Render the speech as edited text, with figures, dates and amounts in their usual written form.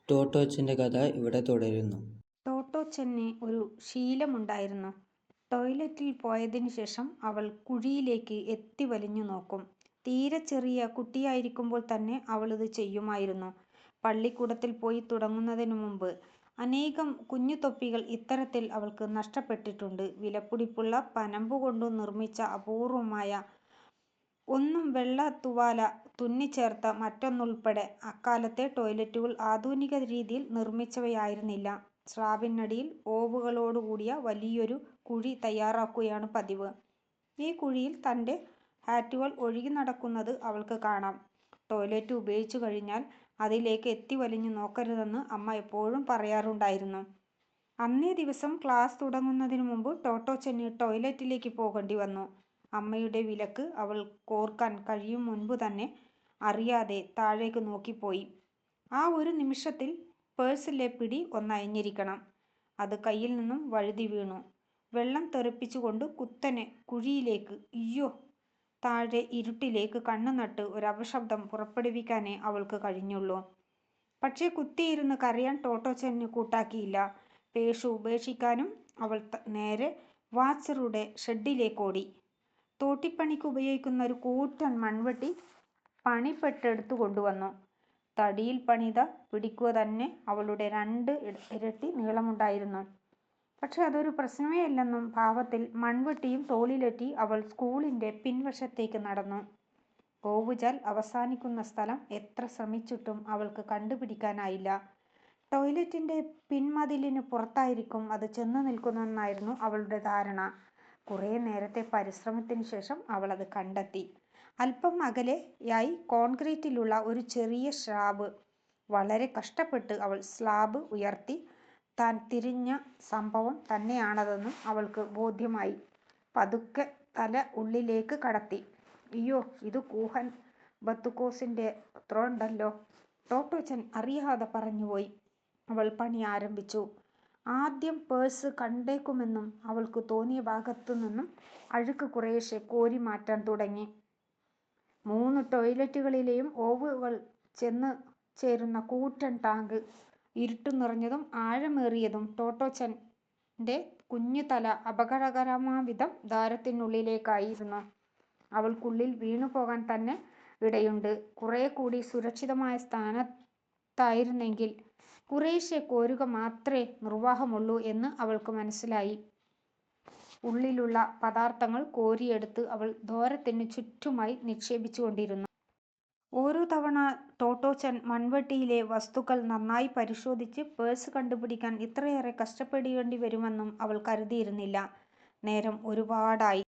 ടോട്ടോച്ചൻ്റെ കഥ ഇവിടെ തുടരുന്നു. ടോട്ടോച്ചന് ഒരു ശീലമുണ്ടായിരുന്നു. ടോയ്ലറ്റിൽ പോയതിനു ശേഷം അവൾ കുഴിയിലേക്ക് എത്തിവലിഞ്ഞു നോക്കും. തീരെ ചെറിയ കുട്ടിയായിരിക്കുമ്പോൾ തന്നെ അവളിത് ചെയ്യുമായിരുന്നു. പള്ളിക്കൂടത്തിൽ പോയി തുടങ്ങുന്നതിനു മുമ്പ് അനേകം കുഞ്ഞുതൊപ്പികൾ ഇത്തരത്തിൽ അവൾക്ക് നഷ്ടപ്പെട്ടിട്ടുണ്ട്. വിലപിടിപ്പുള്ള പനമ്പുകൊണ്ടു നിർമ്മിച്ച അപൂർവമായ ഒന്നും വെള്ള തുവാല തുന്നിച്ചേർത്ത മറ്റൊന്നുൾപ്പെടെ അക്കാലത്തെ ടോയ്ലറ്റുകൾ ആധുനിക രീതിയിൽ നിർമ്മിച്ചവയായിരുന്നില്ല. സ്ലാബിനടിയിൽ ഓവുകളോടുകൂടിയ വലിയൊരു കുഴി തയ്യാറാക്കുകയാണ് പതിവ്. ഈ കുഴിയിൽ തൻ്റെ ഹാറ്റുകൾ ഒഴുകി നടക്കുന്നത് അവൾക്ക് കാണാം. ടോയ്ലറ്റ് ഉപയോഗിച്ചു കഴിഞ്ഞാൽ അതിലേക്ക് എത്തിവലിഞ്ഞു നോക്കരുതെന്ന് അമ്മ എപ്പോഴും പറയാറുണ്ടായിരുന്നു. അന്നേ ദിവസം ക്ലാസ് തുടങ്ങുന്നതിനു മുമ്പ് ടോട്ടോച്ചന് ടോയ്ലറ്റിലേക്ക് പോകേണ്ടി വന്നു. അമ്മയുടെ വിലക്ക് അവൾ കോർക്കാൻ കഴിയും മുൻപ് തന്നെ അറിയാതെ താഴേക്ക് നോക്കിപ്പോയി. ആ ഒരു നിമിഷത്തിൽ പേഴ്സിലെ പിടി ഒന്നയഞ്ഞിരിക്കണം. അത് കയ്യിൽ നിന്നും വഴുതി വീണു. വെള്ളം തെറിപ്പിച്ചുകൊണ്ട് കുത്തനെ കുഴിയിലേക്ക്. ഇയ്യോ! താഴെ ഇരുട്ടിലേക്ക് കണ്ണു നട്ട് ഒരപശബ്ദം പുറപ്പെടുവിക്കാനേ അവൾക്ക് കഴിഞ്ഞുള്ളൂ. പക്ഷേ കുത്തിയിരുന്ന് കരയാൻ ടോട്ടോച്ചന് കൂട്ടാക്കിയില്ല. പേഷ് ഉപേക്ഷിക്കാനും അവൾ നേരെ വാച്ചറുടെ ഷെഡിലേക്കോടി. തോട്ടിപ്പണിക്ക് ഉപയോഗിക്കുന്ന ഒരു കൂറ്റൻ മൺവെട്ടി പണിപ്പെട്ടെടുത്തു കൊണ്ടുവന്നു. തടിയിൽ പണിത പിടിക്കുക തന്നെ അവളുടെ 2 ഇരട്ടി നീളമുണ്ടായിരുന്നു. പക്ഷെ അതൊരു പ്രശ്നമേ അല്ലെന്നും ഭാവത്തിൽ മൺവെട്ടിയും തോളിലേറ്റി അവൾ സ്കൂളിൻ്റെ പിൻവശത്തേക്ക് നടന്നു. ഓവുചാൽ അവസാനിക്കുന്ന സ്ഥലം എത്ര ശ്രമിച്ചിട്ടും അവൾക്ക് കണ്ടുപിടിക്കാനായില്ല. ടോയ്ലറ്റിൻ്റെ പിൻമതിലിന് പുറത്തായിരിക്കും അത് ചെന്നു നിൽക്കുന്നതെന്നായിരുന്നു അവളുടെ ധാരണ. കുറേ നേരത്തെ പരിശ്രമത്തിന് ശേഷം അവൾ അത് കണ്ടെത്തി. അല്പം അകലെയായി കോൺക്രീറ്റിലുള്ള ഒരു ചെറിയ സ്ലാബ്. വളരെ കഷ്ടപ്പെട്ട് അവൾ സ്ലാബ് ഉയർത്തി. താൻ തിരഞ്ഞ സംഭവം തന്നെയാണതെന്നും അവൾക്ക് ബോധ്യമായി. പതുക്കെ തല ഉള്ളിലേക്ക് കടത്തി. അയ്യോ, ഇത് കൂഹൻ ബത്തുക്കോസിൻ്റെ ത്രോ ടോട്ടോച്ചൻ അറിയാതെ പറഞ്ഞുപോയി. അവൾ പണി ആരംഭിച്ചു. ആദ്യം പേഴ്സ് കണ്ടേക്കുമെന്നും അവൾക്ക് തോന്നിയ ഭാഗത്തു നിന്നും അഴുക്ക് കുറേശ്ശെ കോരി മാറ്റാൻ തുടങ്ങി. 3 ടോയ്ലറ്റുകളിലെയും ഓവുകൾ ചെന്ന് ചേരുന്ന കൂറ്റൻ ടാങ്ക്. ഇരുട്ടു നിറഞ്ഞതും ആഴമേറിയതും. ടോട്ടോച്ചൻ്റെ കുഞ്ഞു തല അപകടകരമാംവിധം ദ്വാരത്തിനുള്ളിലേക്കായിരുന്നു. അവൾക്കുള്ളിൽ വീണുപോകാൻ തന്നെ ഇടയുണ്ട്. കുറെ കൂടി സുരക്ഷിതമായ സ്ഥാനത്തായിരുന്നെങ്കിൽ കുറേശ്ശെ കോരുക മാത്രമേ നിർവാഹമുള്ളൂ എന്ന് അവൾക്ക് മനസ്സിലായി. ഉള്ളിലുള്ള പദാർത്ഥങ്ങൾ കോരിയെടുത്ത് അവൾ ദ്വാരത്തിന് ചുറ്റുമായി നിക്ഷേപിച്ചുകൊണ്ടിരുന്നു. ഓരോ തവണ ടോട്ടോച്ചൻ മൺവെട്ടിയിലെ വസ്തുക്കൾ നന്നായി പരിശോധിച്ച് പേഴ്സ് കണ്ടുപിടിക്കാൻ ഇത്രയേറെ കഷ്ടപ്പെടേണ്ടി വരുമെന്നും അവൾ കരുതിയിരുന്നില്ല. നേരം ഒരുപാടായി.